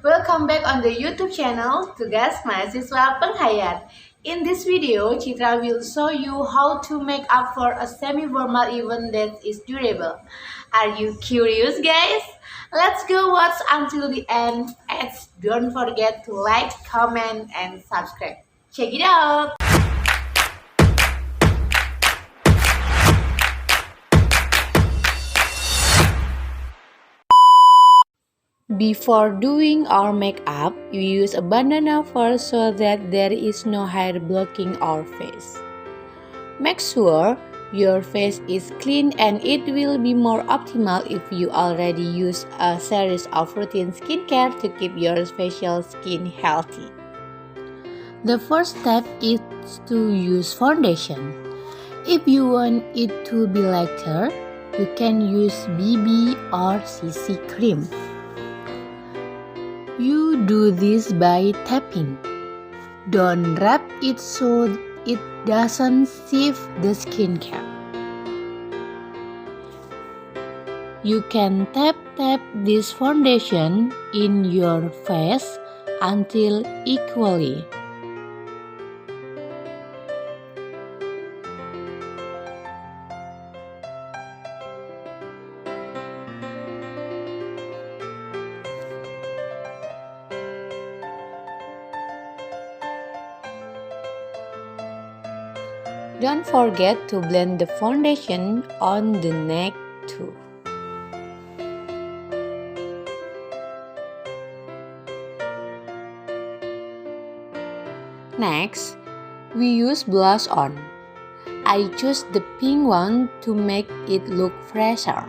welcome back on the YouTube channel Tugas Mahasiswa Penghayat. In this video, Citra will show you how to make up for a semi-formal event that is durable. Are you curious, guys? Let's go watch until the end and don't forget to like, comment, and subscribe. Check it out! Before doing our makeup, we use a bandana first so that there is no hair blocking our face. Make sure your face is clean and it will be more optimal if you already use a series of routine skincare to keep your facial skin healthy. The first step is to use foundation. If you want it to be lighter, you can use BB or CC cream. You do this by tapping. Don't wrap it so it doesn't sieve the skincare. You can tap this foundation in your face until equally. Don't forget to blend the foundation on the neck too. Next, we use blush on. I choose the pink one to make it look fresher.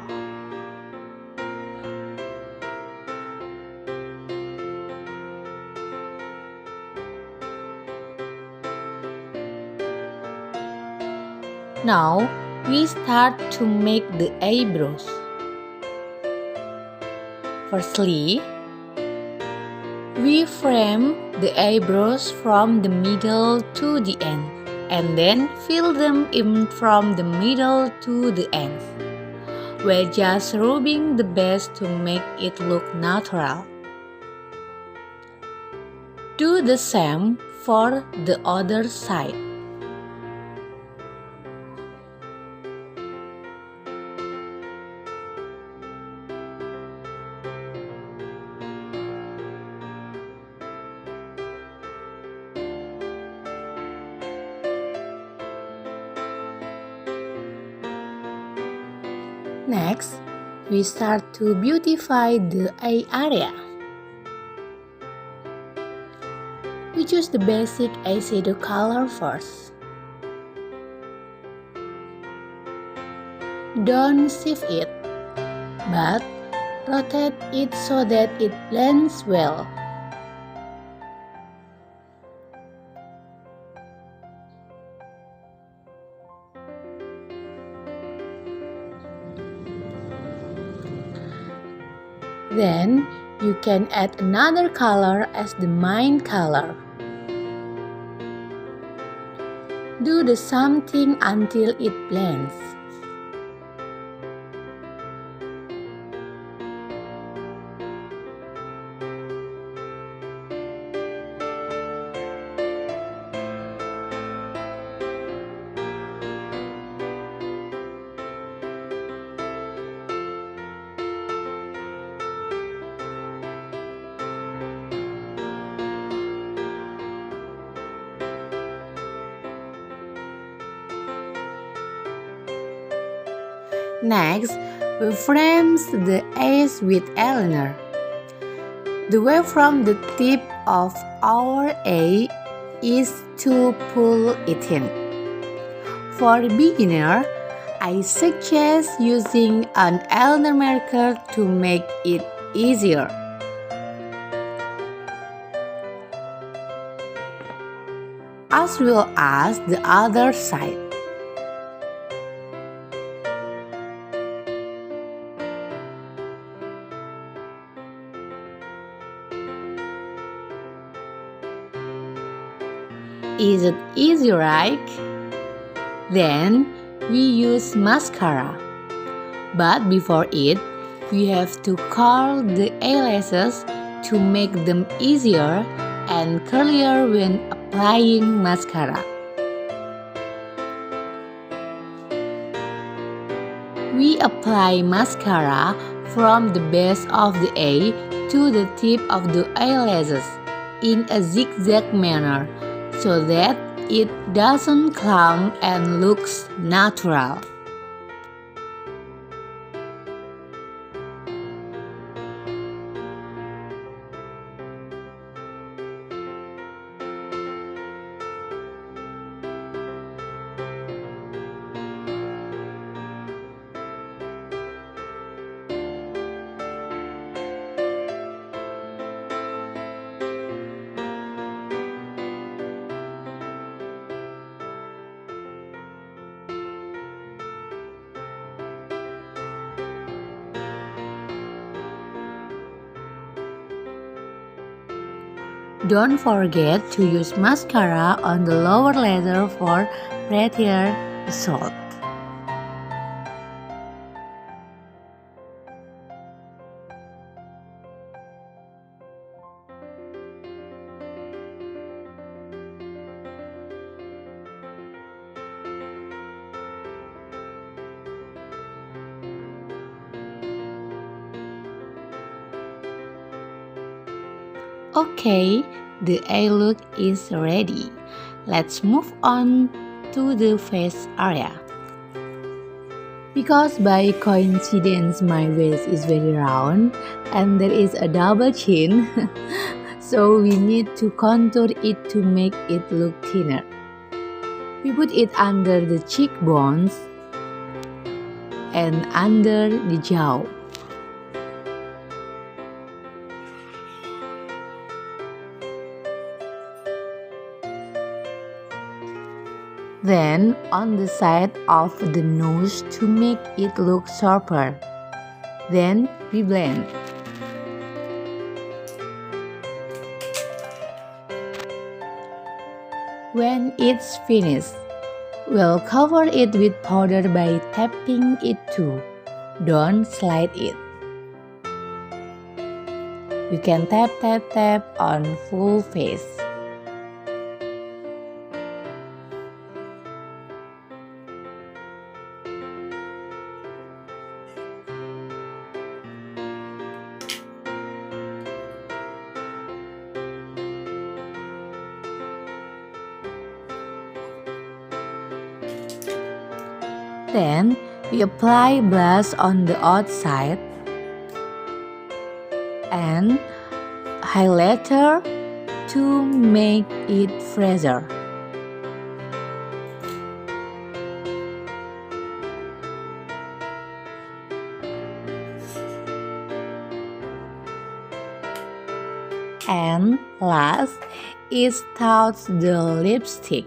Now, we start to make the eyebrows. Firstly, we frame the eyebrows from the middle to the end, and then fill them in from the middle to the end. We're just rubbing the base to make it look natural. Do the same for the other side. Next, we start to beautify the eye area. We choose the basic eyeshadow color first. Don't sieve it, but rotate it so that it blends well. Then, you can add another color as the main color. Do the same thing until it blends. Next, we frame the eyes with eyeliner. The way from the tip of our eye is to pull it in. For a beginner, I suggest using an eyeliner marker to make it easier. As well as the other side. Is it easy, right? Then we use mascara. But before it, we have to curl the eyelashes to make them easier and curlier when applying mascara. We apply mascara from the base of the eye to the tip of the eyelashes in a zigzag manner so that it doesn't clump and looks natural. Don't forget to use mascara on the lower layer for prettier result. Okay, the eye look is ready. Let's move on to the face area. Because by coincidence my waist is very round and there is a double chin, so we need to contour it to make it look thinner. We put it under the cheekbones and under the jaw. Then on the side of the nose to make it look sharper. Then we blend. When it's finished, we'll cover it with powder by tapping it too. Don't slide it. You can tap on full face. Then we apply blush on the outside and highlighter to make it fresher. And last is touch the lipstick.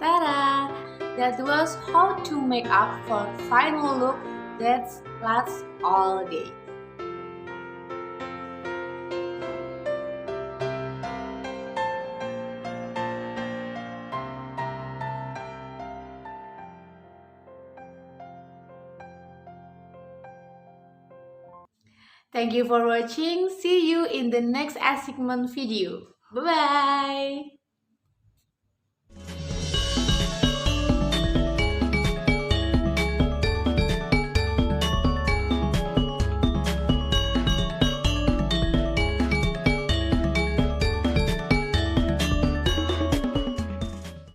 Ta-da! That was how to make up for final look that lasts all day. Thank you for watching. See you in the next assignment video. Bye-bye!